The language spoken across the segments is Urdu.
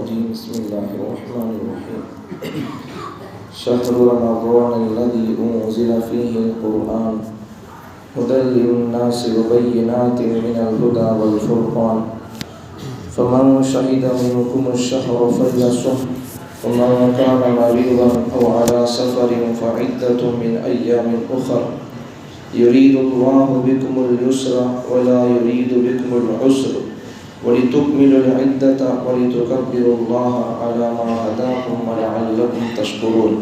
الرجيم بسم الله الرحمن الرحيم شهر رمضان الذي أنزل فيه القرآن هدى للناس وبينات من الهدى والفرقان فمن شهد منكم الشهر فليصم ومن كان مريضا أو على سفر فعدة من أيام أخر يريد الله بكم اليسر ولا يريد بكم العسر وَلِتُكْمِلُوا الْعِدَّةَ وَلِتُكَبِّرُوا اللَّهَ عَلَى مَا هَدَاكُمْ وَلَعَلَّكُمْ تَشْكُرُونَ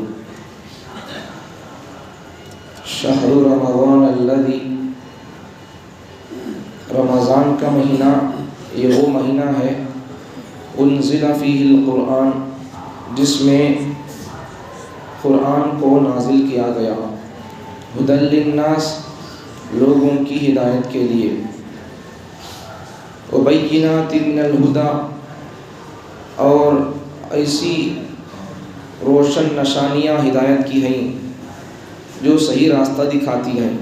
شہر رمضان الذی، رمضان کا مہینہ یہ وہ مہینہ ہے انزل فیہ القرآن جس میں قرآن کو نازل کیا گیا، ہدی للناس لوگوں کی ہدایت کے لیے، وبینات من الہدی اور ایسی روشن نشانیاں ہدایت کی ہیں جو صحیح راستہ دکھاتی ہیں،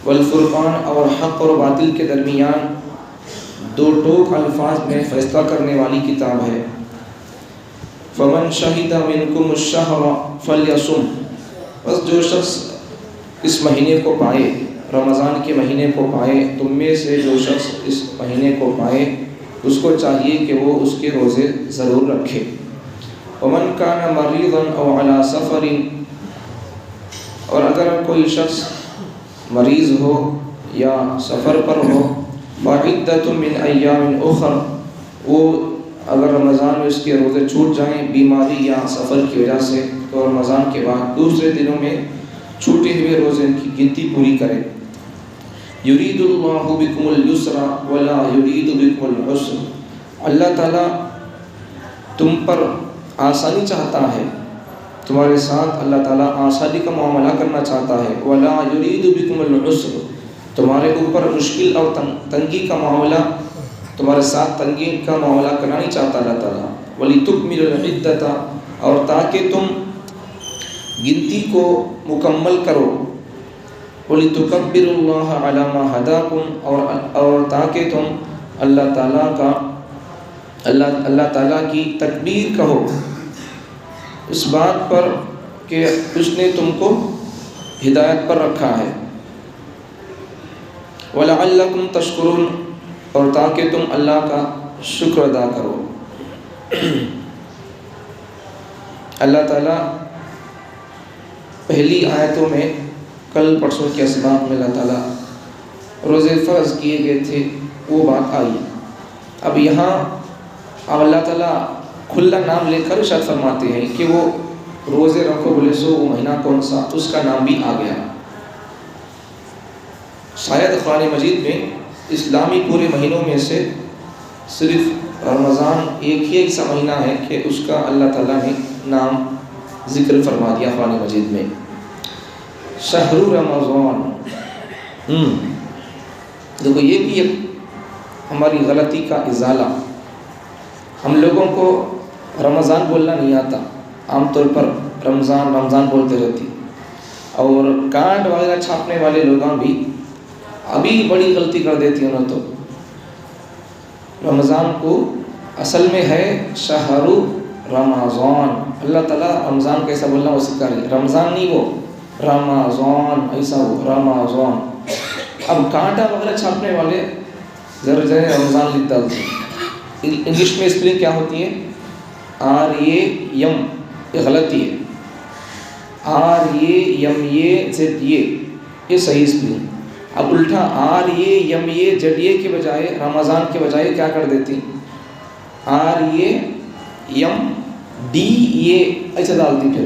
والفرقان اور حق اور باطل کے درمیان دو ٹوک الفاظ میں فیصلہ کرنے والی کتاب ہے۔ فمن شہد منکم الشہر فلیصم، بس جو شخص اس مہینے کو پائے، رمضان کے مہینے کو پائے، تم میں سے جو شخص اس مہینے کو پائے اس کو چاہیے کہ وہ اس کے روزے ضرور رکھے۔ ومن کان مریضا او علی سفر، اور اگر کوئی شخص مریض ہو یا سفر پر ہو، فعدۃ من ایام اخر، وہ اگر رمضان میں اس کے روزے چھوٹ جائیں بیماری یا سفر کی وجہ سے تو رمضان کے بعد دوسرے دنوں میں چھوٹے ہوئے روزے کی گنتی پوری کرے۔ یرید اللہ بکم الیسر ولا یرید بکم العسر، اللہ تعالیٰ تم پر آسانی چاہتا ہے، تمہارے ساتھ اللہ تعالیٰ آسانی کا معاملہ کرنا چاہتا ہے، ولا یرید بکم العسر، تمہارے اوپر مشکل اور تنگی کا معاملہ، تمہارے ساتھ تنگی کا معاملہ کرنا نہیں چاہتا اللہ تعالیٰ، وَلِتُكْمِلُوا الْعِدَّةَ، اور تاکہ تم گنتی کو مکمل کرو، وَلِتُكَبِّرُوا اللَّهَ عَلَى مَا هَدَاكُمْ، اور تاکہ تم اللہ تعالیٰ کی تکبیر کہو اس بات پر کہ اس نے تم کو ہدایت پر رکھا ہے، وَلَعَلَّكُمْ تَشْكُرُونَ، اور تاکہ تم اللہ کا شکر ادا کرو۔ اللہ تعالیٰ پہلی آیتوں میں کل پرسوں کے اسباق میں اللہ تعالیٰ روزے فرض کیے گئے تھے وہ بات آئی، اب یہاں اللہ تعالیٰ کھلا نام لے کر ارشاد فرماتے ہیں کہ وہ روزے رکھو، بولے سو وہ مہینہ کون سا، اس کا نام بھی آ گیا۔ شاید قرآن مجید میں اسلامی پورے مہینوں میں سے صرف رمضان ایک ہی ایسا مہینہ ہے کہ اس کا اللہ تعالیٰ نے نام ذکر فرما دیا قرآن مجید میں، شہر رمضان۔ دیکھو یہ بھی ایک ہماری غلطی کا ازالہ، ہم لوگوں کو رمضان بولنا نہیں آتا، عام طور پر رمضان رمضان بولتے رہتی، اور کارڈ وغیرہ چھاپنے والے لوگوں بھی ابھی بڑی غلطی کر دیتی ہیں، انہوں تو رمضان کو اصل میں ہے شہر رمضان، اللہ تعالیٰ رمضان کیسا بولنا وہ سکھا رہی ہے، رمضان نہیں وہ رمضان ایسا ہو رمضان۔ اب کانٹا وغیرہ چھاپنے والے ذرا رمضان لکھ ڈالتے ہیں، انگلش میں اسپیلنگ کیا ہوتی ہے، RAM، یہ غلطی ہے، RAMAZA، یہ صحیح اسپیلنگ۔ اب الٹا RAMAZA کے بجائے رمضان کے بجائے کیا کر دیتی، RAMDA ایسا ڈالتی، پھر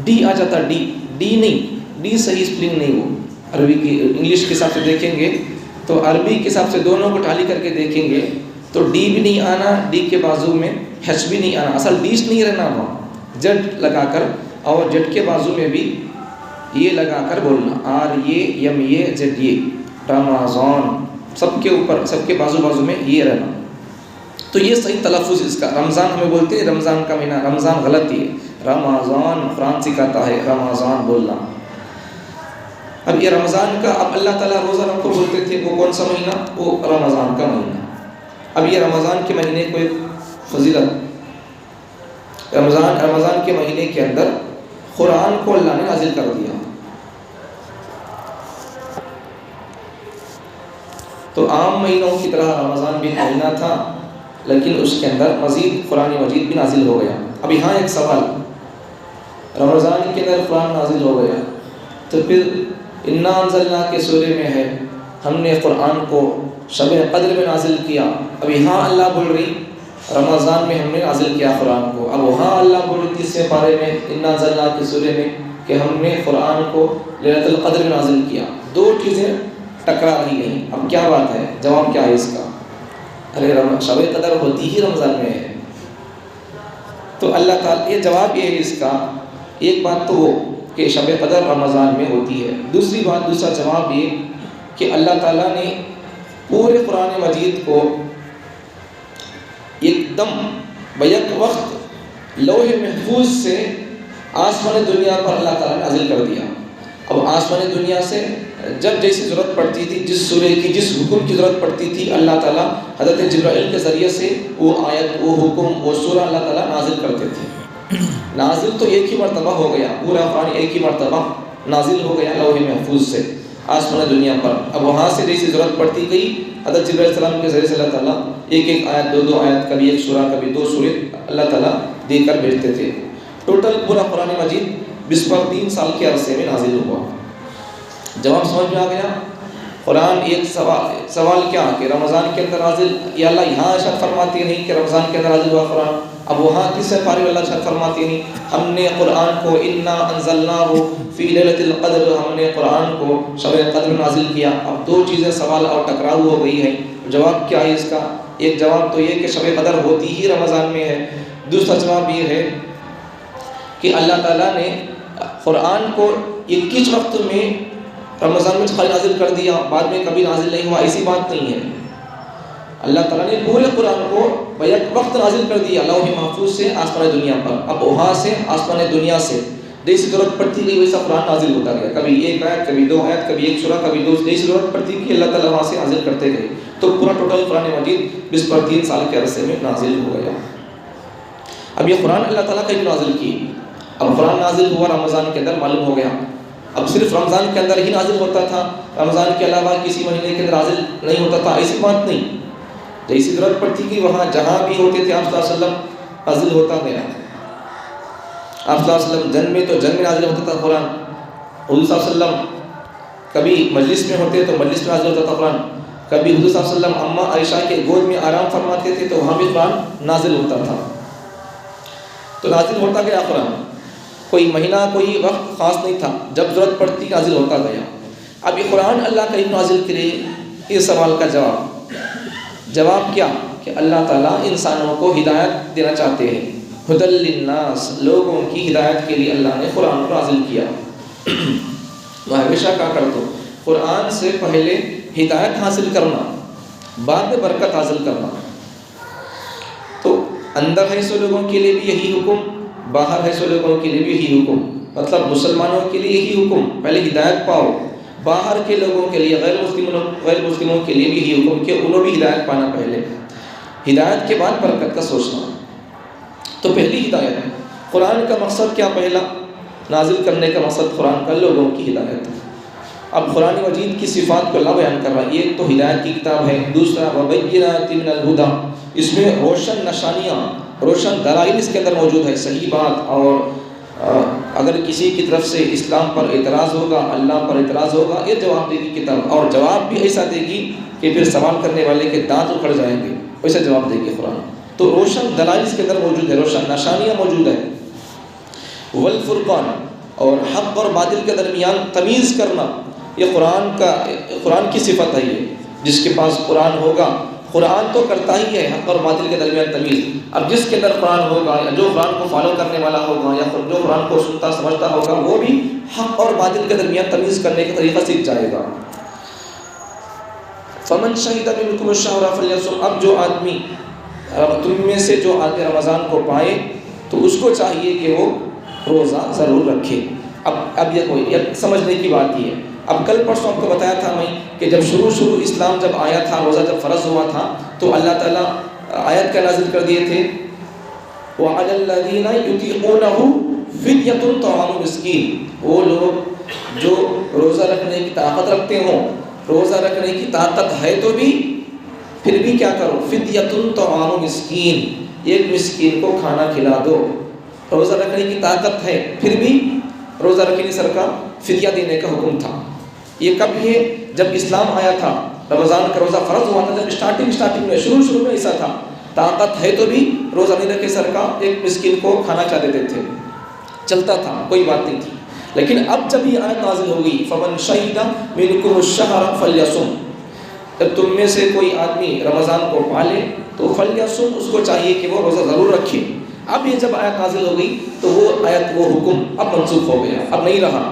ڈی آ جاتا، ڈی نہیں، ڈی صحیح اسپیلنگ نہیں، وہ عربی کی انگلش کے حساب سے دیکھیں گے تو عربی کے حساب سے دونوں کو ٹالی کر کے دیکھیں گے تو ڈی بھی نہیں آنا، ڈی کے بازو میں ایچ بھی نہیں آنا، اصل ڈیش نہیں رہنا، وہاں جڈ لگا کر، اور جڈ کے بازو میں بھی یہ لگا کر بولنا، RAMAZA، رمضان، سب کے اوپر سب کے بازو میں یہ رہنا، تو یہ صحیح تلفظ اس کا۔ رمضان ہمیں بولتے ہیں رمضان کا مہینہ، رمضان غلطی ہے، رمضان قرآن سکھاتا ہے رمضان بولنا۔ اب یہ رمضان کا، اب اللہ تعالیٰ روزہ رکھو بولتے تھے، وہ کون سا مہینہ، وہ رمضان کا مہینہ۔ اب یہ رمضان کے مہینے کو ایک فضیلت، رمضان کے مہینے کے اندر قرآن کو اللہ نے نازل کر دیا. تو عام مہینوں کی طرح رمضان بھی مہینہ تھا، لیکن اس کے اندر مزید قرآن مجید بھی نازل ہو گیا. اب یہاں ایک سوال، رمضان کے اندر قرآن نازل ہو گیا تو پھر انا انزلنا کے سورے میں ہے ہم نے قرآن کو شب قدر میں نازل کیا. اب یہاں اللہ بول رہی رمضان میں ہم نے نازل کیا قرآن کو. اب وہاں اللہ بول رہی تیسرے پارے میں انا انزلنا کے سورے میں کہ ہم نے قرآن کو لیلۃ القدر میں نازل کیا. دو چیزیں ٹکرا رہی ہیں. اب کیا بات ہے؟ جواب کیا ہے اس کا؟ ارے شب قدر ہوتی ہی رمضان میں ہے. تو اللہ تعالیٰ یہ جواب یہ ہے اس کا، ایک بات تو وہ کہ شب قدر رمضان میں ہوتی ہے، دوسری بات دوسرا جواب یہ کہ اللہ تعالیٰ نے پورے قرآن مجید کو ایک دم بیک وقت لوح محفوظ سے آسمان دنیا پر اللہ تعالیٰ نے نازل کر دیا. اب آسمان دنیا سے جب جیسی ضرورت پڑتی تھی، جس سورے کی جس حکم کی ضرورت پڑتی تھی، اللہ تعالیٰ حضرت جبرائیل کے ذریعے سے وہ آیت وہ حکم وہ سورہ اللہ تعالیٰ نازل کرتے تھے. نازل تو ایک ہی مرتبہ ہو گیا، پورا قرآن ایک ہی مرتبہ نازل ہو گیا لوح محفوظ سے آسمان دنیا پر. اب وہاں سے جیسی ضرورت پڑتی گئی حضرت جبرائیل علیہ السلام کے ذریعے سے اللہ تعالیٰ ایک ایک آیت دو آیت، کبھی ایک سورہ کبھی دو سورے اللہ تعالیٰ دے کر بھیجتے تھے. ٹوٹل پورا قرآن مجید 3 سال کے عرصے میں نازل ہوا. جواب سمجھ میں آ گیا؟ قرآن ایک سوال کیا کہ رمضان کے اندر نازل، یا اللہ یہاں ارشاد فرماتے نہیں کہ رمضان کے اندر نازل ہوا قرآن. اب وہاں کس سے پارے اللہ ارشاد فرماتے نہیں ہم نے قرآن کو انا انزلناہ فی لیلۃ القدر، ہم نے قرآن کو شب قدر میں نازل کیا. اب دو چیزیں سوال اور ٹکراؤ ہو گئی ہیں. جواب کیا ہے اس کا؟ ایک جواب تو یہ کہ شب قدر ہوتی ہی رمضان میں ہے. دوسرا جواب یہ ہے کہ اللہ تعالیٰ نے قرآن کو ایک کس وقت میں رمضان میں خالی نازل کر دیا، بعد میں کبھی نازل نہیں ہوا، ایسی بات نہیں ہے. اللہ تعالیٰ نے پورے قرآن کو بیک وقت نازل کر دیا لوح محفوظ سے آسمان دنیا پر. اب وہاں سے آسمان دنیا سے جیسی ضرورت پڑتی گئی ویسا قرآن نازل ہوتا گیا، کبھی ایک آیت کبھی دو آیت کبھی ایک سورہ کبھی دو، جیسی ضرورت پڑتی گئی اللہ تعالیٰ وہاں سے نازل کرتے گئے. تو پورا ٹوٹل قرآن مجید 3 سال کے عرصے میں نازل ہو گیا. اب یہ قرآن اللہ تعالیٰ کا نازل کی. اب قرآن نازل ہوا رمضان کے اندر، معلوم ہو گیا اب صرف رمضان کے اندر ہی نازل ہوتا تھا، رمضان کے علاوہ کسی مہینے کے اندر نازل نہیں ہوتا تھا، ایسی بات نہیں. جیسی ضرورت پڑتی کہ وہاں جہاں بھی ہوتے تھے آپ صلی اللہ علیہ وسلم نازل ہوتا گیا. آپ صلی اللہ علیہ وسلم جن میں تو جن میں نازل ہوتا تھا قرآن. حضور صلی اللہ علیہ وسلم کبھی مجلس میں ہوتے تو مجلس میں نازل ہوتا تھا قرآن. کبھی حضور صلی اللہ علیہ وسلم اماں عائشہ کے گود میں آرام فرماتے تھے تو وہاں بھی قرآن نازل ہوتا تھا. تو نازل ہوتا گیا قرآن، کوئی مہینہ کوئی وقت خاص نہیں تھا، جب ضرورت پڑتی نازل ہوتا گیا. اب یہ قرآن اللہ کا نازل کرے، اس سوال کا جواب کیا کہ اللہ تعالیٰ انسانوں کو ہدایت دینا چاہتے ہیں. ہدی للناس، لوگوں کی ہدایت کے لیے اللہ نے قرآن کو نازل کیا. میں ہمیشہ کہا کرتا ہوں قرآن سے پہلے ہدایت حاصل کرنا، بعد میں برکت حاصل کرنا. تو اندر ہے سو لوگوں کے لیے بھی یہی حکم، باہر ہے سو لوگوں کے لیے بھی یہی حکم. مطلب مسلمانوں کے لیے یہی حکم، پہلے ہدایت پاؤ. باہر کے لوگوں کے لیے غیر مسلموں کے لیے بھی یہی حکم کہ انہوں بھی ہدایت پانا، پہلے ہدایت کے بعد برکت کا سوچنا. تو پہلی ہدایت ہے. قرآن کا مقصد کیا؟ پہلا نازل کرنے کا مقصد قرآن کا لوگوں کی ہدایت ہے. اب قرآن مجید کی صفات کو اللہ بیان کر رہا ہے. ایک تو ہدایت کی کتاب ہے، دوسرا وبینات من الہدی، اس میں روشن نشانیاں روشن دلائل اس کے اندر موجود ہے، صحیح بات. اور اگر کسی کی طرف سے اسلام پر اعتراض ہوگا، اللہ پر اعتراض ہوگا، یہ جواب دے گی کتاب، اور جواب بھی ایسا دے گی کہ پھر سوال کرنے والے کے دانت اکھڑ جائیں گے، ویسا جواب دے گی قرآن. تو روشن دلائل اس کے اندر موجود ہے، روشن نشانیاں موجود ہیں. والفرقان، اور حق اور باطل کے درمیان تمیز کرنا، یہ قرآن کی صفت ہے. یہ جس کے پاس قرآن ہوگا، قرآن تو کرتا ہی ہے حق اور باطل کے درمیان تمیز. اب جس کے اندر قرآن ہوگا، یا جو قرآن کو فالو کرنے والا ہوگا، یا جو قرآن کو سنتا سمجھتا ہوگا، وہ بھی حق اور باطل کے درمیان تمیز کرنے کا طریقہ سیکھ جائے گا. فمن شہد منکم الشہر فلیصم، اب جو آدمی تم میں سے جو آدمی رمضان کو پائے تو اس کو چاہیے کہ وہ روزہ ضرور رکھے. اب یہ سمجھنے کی بات یہ ہے. اب کل پرسوں آپ کو بتایا تھا میں کہ جب شروع اسلام جب آیا تھا، روزہ جب فرض ہوا تھا، تو اللہ تعالیٰ آیت کا نازل کر دیے تھے وَعَلَى الَّذِينَ يُطِيقُونَهُ فِدْيَةٌ طَعَامُ مِسْكِين، وہ لوگ جو روزہ رکھنے کی طاقت رکھتے ہوں، روزہ رکھنے کی طاقت ہے تو بھی پھر بھی کیا کرو، فِدْيَةٌ طَعَامُ مِسْكِين، ایک مسکین کو کھانا کھلا دو۔ روزہ رکھنے کی طاقت ہے پھر بھی روزہ رکھنے سر کا فدیہ دینے کا حکم تھا۔ یہ کب ہے؟ جب اسلام آیا تھا، رمضان کا روزہ فرض ہوا تھا، جب اسٹارٹنگ میں شروع میں ایسا تھا، طاقت ہے تو بھی روزہ نہیں رکھے سر کا ایک مسکین کو کھانا کھلا دیتے تھے، چلتا تھا، کوئی بات نہیں تھی۔ لیکن اب جب یہ آیت نازل ہوگی فَمَنْ شَهِدَ مِنْكُمُ الشَّهْرَ فَلْيَصُمْ، جب تم میں سے کوئی آدمی رمضان کو پالے تو فَلْيَصُمْ، اس کو چاہیے کہ وہ روزہ ضرور رکھے۔ اب یہ جب آیت نازل ہو گئی تو وہ آیت، وہ حکم اب منسوخ ہو گیا، اب نہیں رہا۔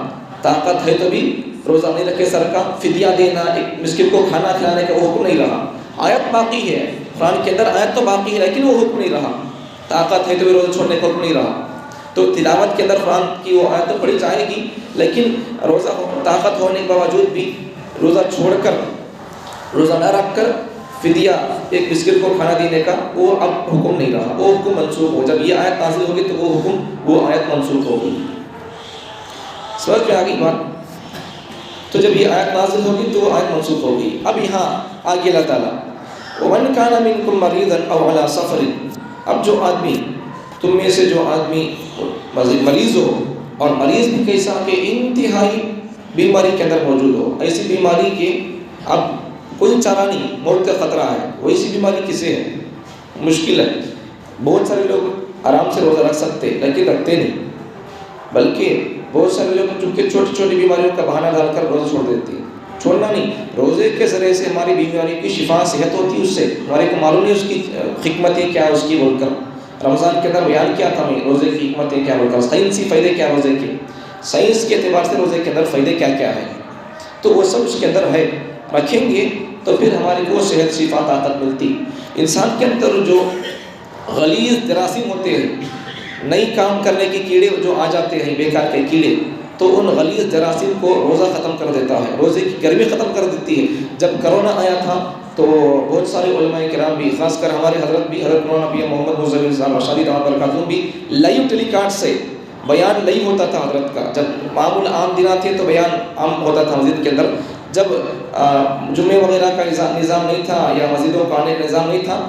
طاقت ہے تو بھی روزہ نہیں رکھے سر کا فدیہ دینا، ایک مسکین کو کھانا کھلانے کا وہ حکم نہیں رہا۔ آیت باقی ہے، قرآن کے اندر آیت تو باقی ہے لیکن وہ حکم نہیں رہا۔ طاقت ہے تو بھی روزہ چھوڑنے کا حکم نہیں رہا۔ تو تلاوت کے اندر قرآن کی وہ آیت تو پڑھی جائے گی، لیکن روزہ طاقت ہونے کے باوجود بھی روزہ چھوڑ کر، روزہ نہ رکھ کر فدیہ ایک مسکین کو کھانا دینے کا وہ اب حکم نہیں رہا، وہ حکم منسوخ ہو۔ جب یہ آیت نازل ہوگی تو وہ حکم، وہ آیت منسوخ ہوگی۔ سمجھ میں آ گئی بات؟ تو جب یہ آیت نازل ہوگی تو وہ آیت منسوخ ہوگی۔ اب یہاں آگے اللہ تعالیٰ وَمَنْ كَانَ مِنْكُمْ مَرِيضًا أَوْ عَلَى سَفَرٍ، اب جو آدمی تم میں سے جو آدمی مریض ہو، اور مریض بھی کیسا کہ انتہائی بیماری کے اندر موجود ہو، ایسی بیماری کہ اب کوئی چارہ نہیں، موت کا خطرہ ہے، ویسی بیماری کسے ہے؟ مشکل ہے۔ بہت سارے لوگ آرام سے روزہ رکھ سکتے لیکن رکھتے نہیں، بلکہ بہت سارے لوگ چونکہ چھوٹی چھوٹی بیماریوں کا بہانہ ڈال کر روزہ چھوڑ دیتے ہیں۔ چھوڑنا نہیں، روزے کے ذریعے سے ہماری بیماری کی شفا صحت ہوتی ہے، اس سے ہمارے کو معلوم نہیں اس کی حکمتیں کیا ہے، اس کی بول کر رمضان کے اندر بیان کیا تھا ہمیں روزے کی حکمتیں کیا بول کر، سائنسی فائدے کیا روزے کے، سائنس کے اعتبار سے روزے کے اندر فائدے کیا کیا ہے، تو وہ سب اس کے اندر ہے۔ رکھیں گے تو پھر ہماری کو صحت شفا طاقت ملتی۔ انسان کے اندر جو غلیظ جراثیم ہوتے ہیں، نئی کام کرنے کے کیڑے جو آ جاتے ہیں، بیکار کے کیڑے، تو ان غلیظ جراثیم کو روزہ ختم کر دیتا ہے، روزے کی گرمی ختم کر دیتی ہے۔ جب کرونا آیا تھا تو بہت سارے علماء کرام بھی، خاص کر ہمارے حضرت بھی، حضرت مولانا نبی محمد مظفر صاحب اشعری رحمۃ اللہ برکاتہ بھی لائیو ٹیلی کاسٹ سے بیان لائیو ہوتا تھا حضرت کا۔ جب معمول عام دنات تھے تو بیان عام ہوتا تھا مسجد کے اندر، جب جمعے وغیرہ کا نظام نہیں تھا یا مسجدوں کا آنے کا نظام نہیں تھا،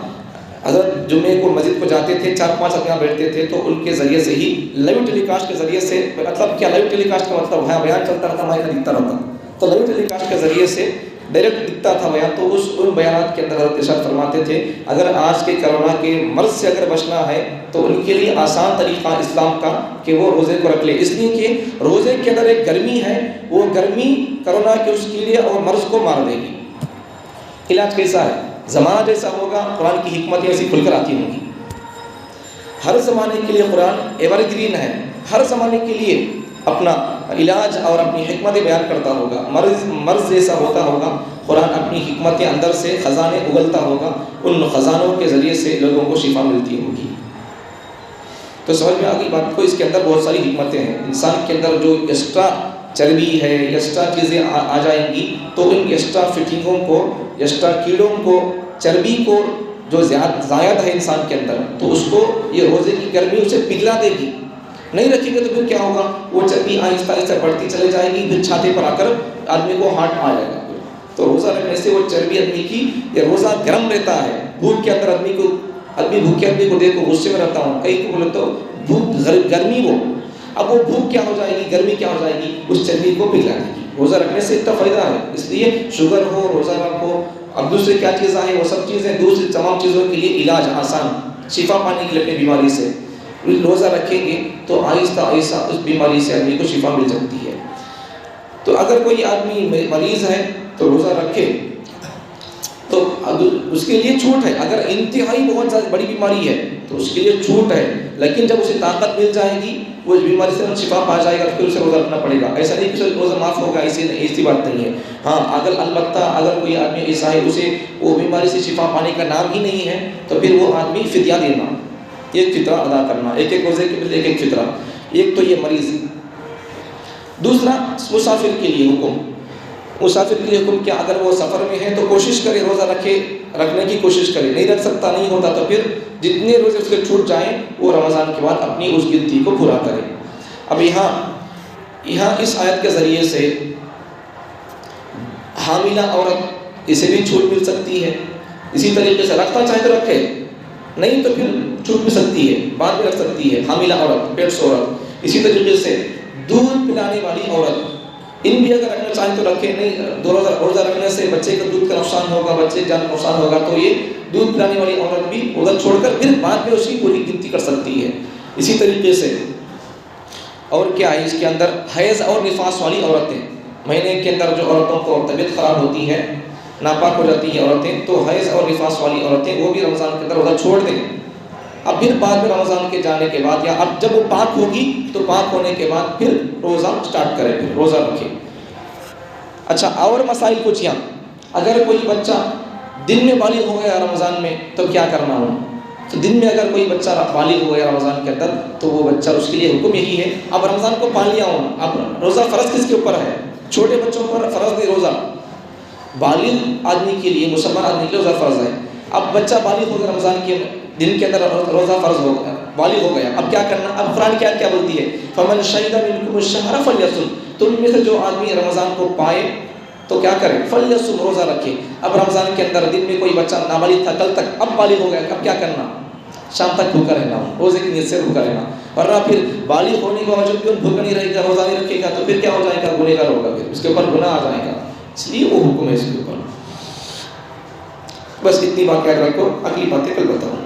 حضرت جمعے کو مسجد کو جاتے تھے، 4-5 آدمی بیٹھتے تھے، تو ان کے ذریعے سے ہی لائیو ٹیلی کاسٹ کے ذریعے سے، مطلب کیا لائیو ٹیلی کاسٹ کا مطلب ہے بیان چلتا رہتا، مائک دکھتا رہتا، تو لائیو ٹیلی کاسٹ کے ذریعے سے ڈائریکٹ دکھتا تھا بیان۔ تو ان بیانات کے اندر حضرت ارشاد فرماتے تھے اگر آج کے کرونا کے مرض سے اگر بچنا ہے تو ان کے لیے آسان طریقہ اسلام کا کہ وہ روزے کو رکھ لے، اس لیے کہ روزے کے اندر ایک گرمی ہے، وہ گرمی کرونا کے اس کے لیے اور مرض کو مار دے گی۔ علاج کیسا ہے؟ زمانہ جیسا ہوگا، قرآن کی حکمتیں ایسی کھل کر آتی ہوں گی۔ ہر زمانے کے لیے قرآن ایور گرین ہے، ہر زمانے کے لیے اپنا علاج اور اپنی حکمتیں بیان کرتا ہوگا۔ مرض جیسا ہوتا ہوگا، قرآن اپنی حکمتیں اندر سے خزانے اگلتا ہوگا، ان خزانوں کے ذریعے سے لوگوں کو شفا ملتی ہوگی۔ تو سمجھ میں آ گئی بات کو؟ اس کے اندر بہت ساری حکمتیں ہیں۔ انسان کے اندر جو ایکسٹرا چربی ہے، ایکسٹرا چیزیں آ جائیں گی تو ان ایکسٹرا فٹنگوں کو، ایکسٹرا کیڑوں کو، چربی کو جو زائد ہے انسان کے اندر، تو اس کو یہ روزے کی گرمی اسے پگھلا دے گی۔ نہیں رکھیں گے تو پھر کیا ہوگا؟ وہ چربی آہستہ آہستہ بڑھتی چلے جائے گی، پھر چھاتی پر آ کر آدمی کو ہارٹ آ جائے گا۔ تو روزہ رکھنے سے وہ چربی آدمی کی، یہ روزہ گرم رہتا ہے، بھوک کے اندر آدمی بھوکے آدمی کو دیکھو غصے میں رہتا ہوں، کئی کو بولے تو بھوک گرمی، وہ اب وہ بھوک کیا ہو جائے گی، گرمی کیا ہو جائے گی، اس چربی کو پگھلا دے گی۔ روزہ رکھنے سے اتنا فائدہ ہے، اس لیے شوگر ہو روزہ رکھو۔ اب دوسرے کیا چیزیں ہیں، وہ سب چیزیں دوسری تمام چیزوں کے لیے علاج آسان، شفا پانے کے لیے اپنی بیماری سے روزہ رکھیں گے تو آہستہ آہستہ اس بیماری سے آدمی کو شفا مل سکتی ہے۔ تو اگر کوئی آدمی مریض ہے تو روزہ رکھے تو اس کے لیے چھوٹ ہے۔ اگر انتہائی بہت زیادہ بڑی بیماری ہے تو اس کے لیے چھوٹ ہے، لیکن جب اسے طاقت مل جائے گی، وہ اس بیماری سے شفا پا جائے گا، پھر اسے روزہ رکھنا پڑے گا۔ ایسا نہیں کہ اسے روزہ معاف ہوگا، ایسی بات نہیں ہے۔ ہاں، البتہ اگر کوئی آدمی ایسا ہے اسے وہ بیماری سے شفا پانے کا نام ہی نہیں ہے تو پھر وہ آدمی فدیہ دینا، ایک فطرہ ادا کرنا، ایک روزے کے بدلے ایک فطرہ۔ ایک تو یہ مریض، دوسرا مسافر کے لیے حکم، مسافر کے لیے حکم کیا، اگر وہ سفر میں ہے تو کوشش کرے روزہ رکھنے کی کوشش کرے، نہیں رکھ سکتا نہیں ہوتا تو پھر جتنے روزے اس کے چھوٹ جائیں وہ رمضان کے بعد اپنی اس گنتی کو پورا کرے۔ اب یہاں اس آیت کے ذریعے سے حاملہ عورت اسے بھی چھوٹ مل سکتی ہے، اسی طریقے سے رکھنا چاہے تو رکھے، نہیں تو پھر چھوٹ مل سکتی ہے، بعد میں رکھ سکتی ہے حاملہ عورت، پیٹس عورت۔ اسی طریقے سے دودھ پلانے والی عورت، ان بھی اگر رکھنا چاہیں تو رکھے، نہیں روزہ رکھنے سے بچے کا دودھ کا نقصان ہوگا، بچے کا جان کا نقصان ہوگا، تو یہ دودھ پلانے والی عورت بھی روزہ چھوڑ کر پھر بعد میں اس کی پوری گنتی کر سکتی ہے۔ اسی طریقے سے اور کیا ہے اس کے اندر، حیض اور نفاس والی عورتیں، مہینے کے اندر جو عورتوں کو طبیعت خراب ہوتی ہے، ناپاک ہو جاتی ہیں عورتیں، تو حیض اور نفاس والی عورتیں وہ بھی رمضان کے اندر روزہ چھوڑ دیں، اب پھر بعد میں رمضان کے جانے کے بعد یا اب جب وہ پاک ہوگی تو پاک ہونے کے بعد پھر روزہ سٹارٹ کرے، پھر روزہ رکھے۔ اچھا، اور مسائل کچھ یہاں، اگر کوئی بچہ دن میں بالغ ہو گیا رمضان میں تو کیا کرنا ہو؟ تو دن میں اگر کوئی بچہ بالغ ہو گیا رمضان کے اندر تو وہ بچہ، اس کے لیے حکم یہی ہے، اب رمضان کو پا لیا ہوں، اب روزہ فرض کس کے اوپر ہے؟ چھوٹے بچوں پر فرض نہیں روزہ، بالغ آدمی کے لیے، مسلمان آدمی کے لیے روزہ فرض ہے۔ اب بچہ بالغ ہو گیا رمضان کے دن کے اندر، روزہ فرض ہو گیا، بالغ ہو گیا، اب کیا کرنا؟ اب قرآن کی آیت کیا بولتی ہے؟ فمن شہد منکم الشہر فلیصم، تم میں سے جو آدمی رمضان کو پائے تو کیا کرے؟ فلیصم، روزہ رکھے۔ اب رمضان کے اندر دن میں کوئی بچہ نابالغ تھا کل تک، اب بالغ ہو گیا، اب کیا کرنا؟ شام تک بھوکا رہنا، روزے کی نیت سے بھوکا رہنا، ورنہ پھر بالغ ہونے کے باوجود بھی بھوکا نہیں رہے گا، روزہ نہیں رکھے گا تو پھر کیا ہو جائے گا؟ گنہگار ہوگا، پھر اس کے اوپر گناہ آ جائے گا، اس لیے وہ حکم ہے اس کے اوپر۔ بس اتنی بات یاد رکھو، اگلی باتیں کل بتاؤں۔